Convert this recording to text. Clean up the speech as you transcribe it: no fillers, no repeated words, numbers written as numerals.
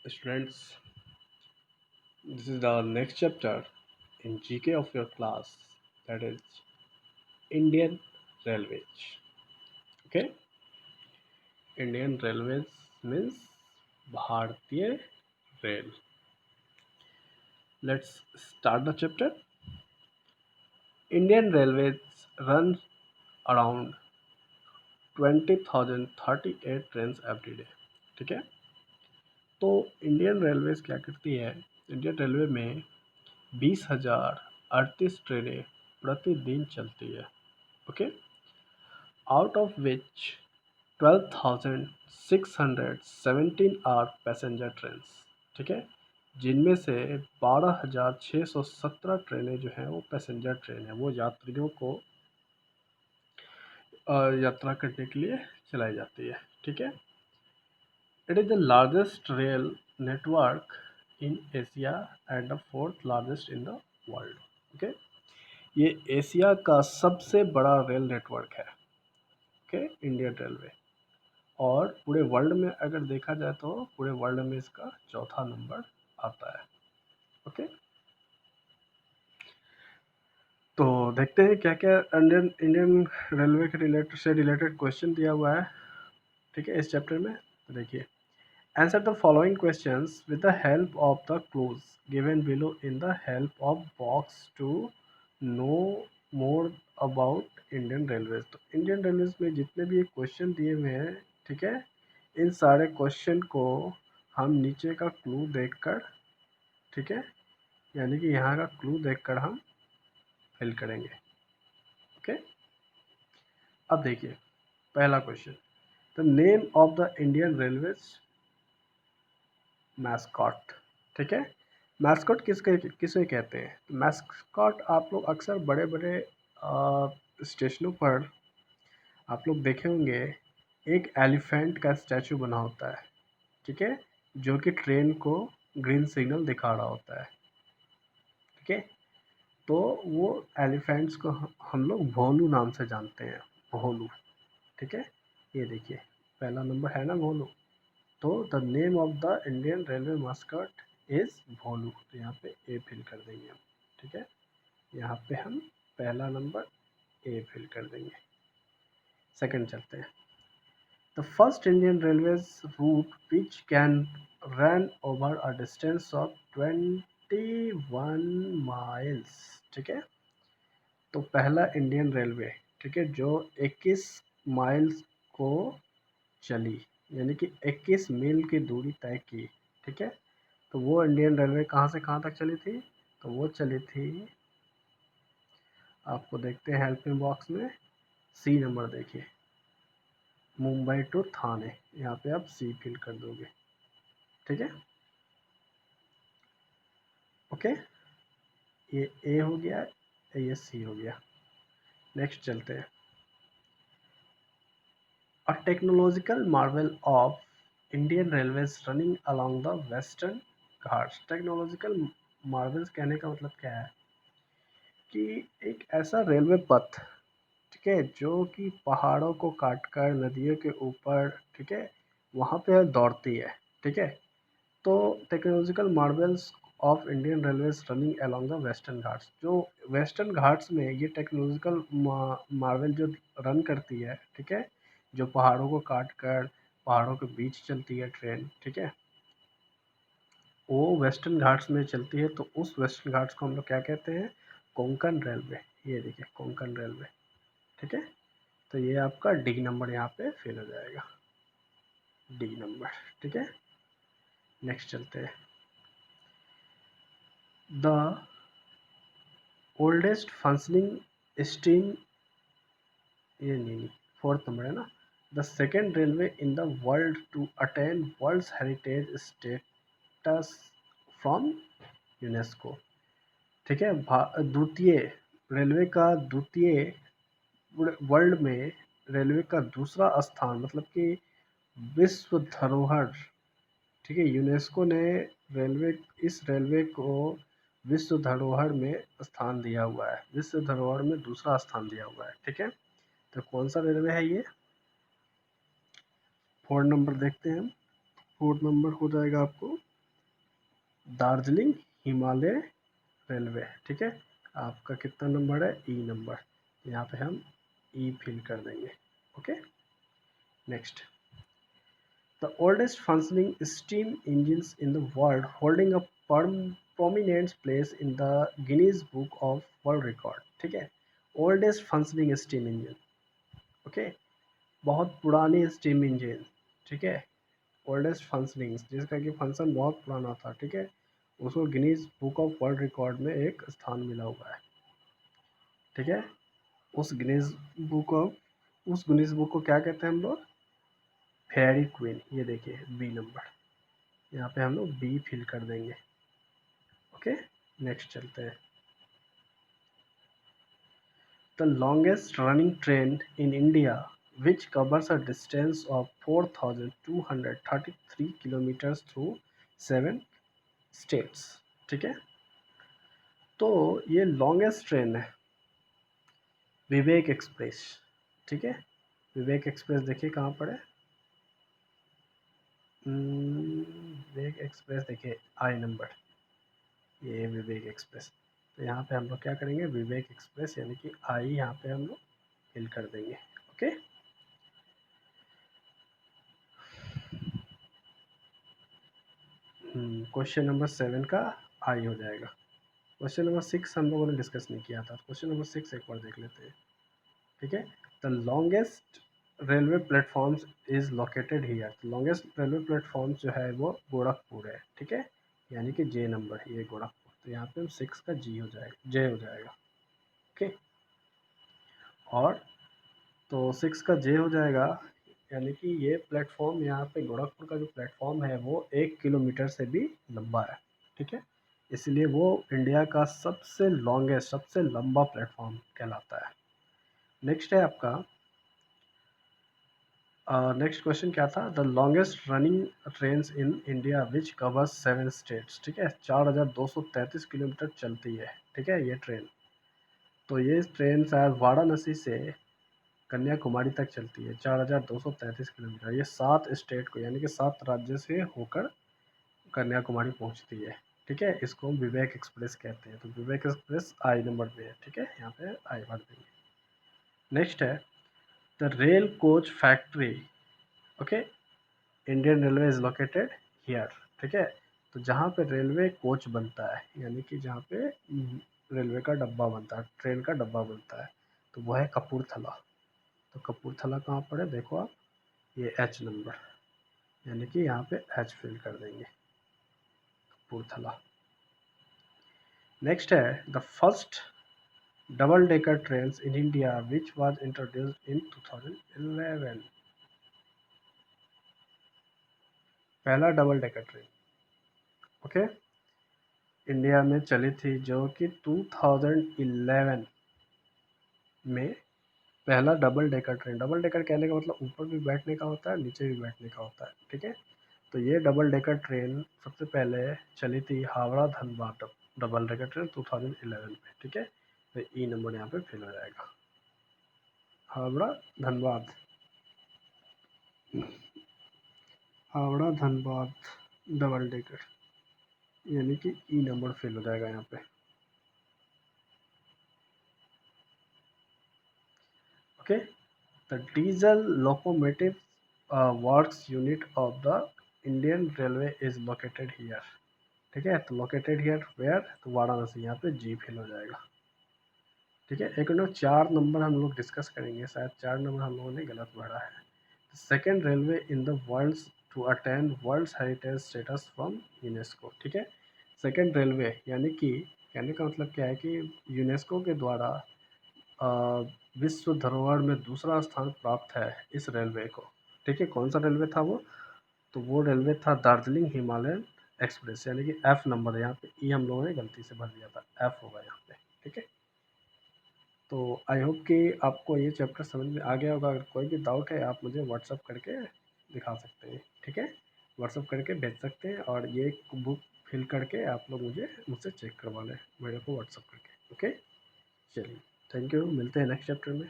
Students, this is the next chapter in GK of your class, that is Indian Railways. Okay, Indian Railways means Bharatiya Rail. Let's start the chapter. Indian Railways run around 20,038 trains every day. ठीक है, तो Indian railways क्या करती है? Indian railway में 20,038 ट्रेनें प्रतिदिन चलती है. Okay, out of which 12,617 are passenger trains. ठीक है, जिनमें से 12,617 ट्रेनें जो हैं वो पैसेंजर ट्रेन है, वो यात्रियों को यात्रा करने के लिए चलाई जाती है. ठीक है, it is the largest rail network in Asia and the fourth largest in the world. Okay, ये एशिया का सबसे बड़ा रेल नेटवर्क है. Okay, Indian railway. और पूरे वर्ल्ड में अगर देखा जाए तो पूरे वर्ल्ड में इसका चौथा नंबर आता है. ओके, तो देखते हैं क्या क्या इंडियन रेलवे के रिलेटेड क्वेश्चन दिया हुआ है. ठीक है, इस चैप्टर में तो देखिए, answer the following questions with the help of the clues given below in the help of box to know more about Indian railways. तो इंडियन रेलवेज में जितने भी क्वेश्चन दिए हुए हैं, ठीक है, इन सारे क्वेश्चन को हम नीचे का क्लू देखकर, ठीक है, यानी कि यहाँ का क्लू देखकर हम फिल करेंगे. ओके, अब देखिए पहला question, the name of the Indian railways mascot. ठीक है, मैस्कॉट किसे कहते हैं? मैस्कॉट आप लोग अक्सर बड़े बड़े स्टेशनों पर आप लोग देखे होंगे, एक एलिफेंट का स्टैचू बना होता है. ठीक है, जो कि ट्रेन को ग्रीन सिग्नल दिखा रहा होता है. ठीक है, तो वो एलिफेंट्स को हम लोग भोलू नाम से जानते हैं. भोलू. ठीक है, ये देखिए पहला नंबर है ना भोलू. तो the name of the Indian railway mascot is Bholu. तो यहाँ पे ए फिल कर देंगे हम. ठीक है, यहाँ पे हम पहला नंबर ए फिल कर देंगे. सेकंड चलते हैं. The first Indian railways route which can run over a distance of 21 miles. ठीक है, तो पहला इंडियन रेलवे, ठीक है, जो 21 माइल्स को चली, यानी कि 21 मील की दूरी तय की. ठीक है, तो वो इंडियन रेलवे कहाँ से कहाँ तक चली थी? तो वो चली थी, आपको देखते हैं हेल्पिंग बॉक्स में, सी नंबर देखिए, मुंबई टू थाने. यहाँ पे आप सी फिल कर दोगे. ठीक है, ओके, ये ए हो गया, ये सी हो गया. नेक्स्ट चलते हैं. A technological marvel of Indian railways running along the Western Ghats. Technological marvels कहने का मतलब क्या है? कि एक ऐसा रेलवे पथ, ठीक है, जो कि पहाड़ों को काटकर नदियों के ऊपर, ठीक है, वहाँ पे दौड़ती है. ठीक है, तो technological Marvels of Indian railways running along the Western Ghats, जो वेस्टर्न घाट्स में ये टेक्नोलॉजिकल मार्वल जो रन करती है, ठीक है, जो पहाड़ों को काट कर पहाड़ों के बीच चलती है ट्रेन. ठीक है, वो वेस्टर्न घाट्स में चलती है. तो उस वेस्टर्न घाट्स को हम लोग क्या कहते हैं? कोंकण रेलवे. ये देखिए कोंकण रेलवे. ठीक है, तो ये आपका डी नंबर यहाँ पे फिल हो जाएगा, डी नंबर. ठीक है, नेक्स्ट चलते हैं. द ओल्डेस्ट फंक्शनिंग स्टीम, ये नहीं, फोर्थ नंबर है ना. The second railway in the world to attain world heritage status from UNESCO. ठीक है, द्वितीय रेलवे का द्वितीय वर्ल्ड में रेलवे का दूसरा स्थान, मतलब कि विश्व धरोहर. ठीक है, यूनेस्को ने इस रेलवे को विश्व धरोहर में स्थान दिया हुआ है, विश्व धरोहर में दूसरा स्थान दिया हुआ है. ठीक है, तो कौन सा रेलवे है ये? फोर्थ नंबर देखते हैं हम. फोर्थ नंबर हो जाएगा आपको दार्जिलिंग हिमालय रेलवे, ठीक है। आपका कितना नंबर है? ई नंबर। यहाँ पे हम ई फिल कर देंगे। Okay, next. The oldest functioning steam engines in the world holding a prominent place in the Guinness Book of World Record, ठीक है। Oldest functioning steam engine, okay, बहुत पुरानी स्टीम इंजन, ठीक है। ओल्डेस्ट फंक्शनिंग, जिसका कि फंक्शन बहुत पुराना था, ठीक है, उसको Guinness book of world record में एक स्थान मिला हुआ है, ठीक है। उस गिनीज उस गिनीज बुक को क्या कहते हैं हम लोग? Fairy queen. ये देखिए बी नंबर, यहाँ पे हम लोग बी फिल कर देंगे। ओके, नेक्स्ट चलते हैं। The longest running train in India which covers a distance of 4,233 kilometers through 7 states, ठीक है। तो ये लॉन्गेस्ट ट्रेन है विवेक एक्सप्रेस, ठीक है। विवेक एक्सप्रेस देखिए कहाँ पर है? विवेक एक्सप्रेस देखिए आई नंबर, ये विवेक एक्सप्रेस। तो यहाँ पे हम लोग क्या करेंगे? विवेक एक्सप्रेस यानी कि आई यहाँ पे हम लोग फिल कर देंगे। ओके, क्वेश्चन नंबर 7 का आई हो जाएगा। क्वेश्चन नंबर 6 हम लोगों ने डिस्कस नहीं किया था, क्वेश्चन नंबर 6 एक बार देख लेते हैं, ठीक है। The longest railway platforms is located here. Longest railway platform जो है वो गोरखपुर है, ठीक है, यानी कि जे नंबर, ये गोरखपुर। तो यहाँ पे 6 का जी हो जाएगा, जे हो जाएगा। ओके, और तो 6 का जे हो जाएगा, यानी कि ये प्लेटफॉर्म यहाँ पे गोरखपुर का जो प्लेटफॉर्म है वो 1 किलोमीटर से भी लंबा है, ठीक है। इसलिए वो इंडिया का सबसे लॉन्गेस्ट, सबसे लंबा प्लेटफॉर्म कहलाता है। नेक्स्ट है आपका, नेक्स्ट क्वेश्चन क्या था? The longest running trains in India which covers 7 states, ठीक है। 4,233 किलोमीटर चलती है, ठीक है, ये ट्रेन। तो ये ट्रेन शायद वाराणसी से कन्याकुमारी तक चलती है, 4,233 किलोमीटर। ये 7 स्टेट को यानी कि 7 राज्य से होकर कन्याकुमारी पहुंचती है, ठीक है। इसको हम विवेक एक्सप्रेस कहते हैं। तो विवेक एक्सप्रेस आई नंबर पे है, ठीक है, यहाँ पे आई भर देंगे। नेक्स्ट है the rail coach factory, okay, Indian railway is located here, ठीक है। तो जहाँ पे रेलवे कोच बनता है यानी कि जहाँ पे रेलवे का डब्बा बनता है, ट्रेन का डब्बा बनता है, तो वह है कपूरथला। तो कपूरथला कहाँ पर है? देखो आप, ये एच नंबर, यानी कि यहाँ पे एच फिल कर देंगे, कपूरथला। नेक्स्ट है the first double decker train in India which was introduced in 2011। पहला double decker train, okay, India में चली थी जो कि 2011 में पहला double decker train. Double decker कहने का मतलब ऊपर भी बैठने का होता है, नीचे भी बैठने का होता है, ठीक है। तो ये डबल डेकर ट्रेन सबसे पहले चली थी Howrah Dhanbad double decker train 2011 में, ठीक है। तो ई नंबर यहाँ पे फिल हो जाएगा, हावड़ा धनबाद, हावड़ा धनबाद डबल डेकर, यानी कि ई नंबर फिल हो जाएगा यहाँ पे। Okay, the diesel locomotive works unit of the Indian railway is located here, ठीक है। तो लोकेटेड हियर वेयर? तो वाराणसी, यहाँ पे जी फिल हो जाएगा, ठीक है। एक मिनट, 4 नंबर हम लोग डिस्कस करेंगे, शायद 4 नंबर हम लोगों ने गलत भरा है। Second railway in the world to attend world heritage status from UNESCO, ठीक है। सेकेंड रेलवे यानी कि कहने का मतलब क्या है कि यूनेस्को के द्वारा विश्व धरोहर में दूसरा स्थान प्राप्त है इस रेलवे को, ठीक है। कौन सा रेलवे था वो? तो वो रेलवे था दार्जिलिंग हिमालयन एक्सप्रेस, यानी कि एफ नंबर है, यहाँ पे ई हम लोगों ने गलती से भर दिया था, एफ होगा यहाँ पे, ठीक है। तो आई होप कि आपको ये चैप्टर समझ में आ गया होगा। अगर कोई भी डाउट है आप मुझे व्हाट्सअप करके दिखा सकते हैं, ठीक है, व्हाट्सअप करके भेज सकते हैं। और ये बुक फिल करके आप लोग मुझसे चेक करवा लें मेरे को व्हाट्सअप करके। ओके, चलिए, थैंक यू, मिलते हैं नेक्स्ट चैप्टर में।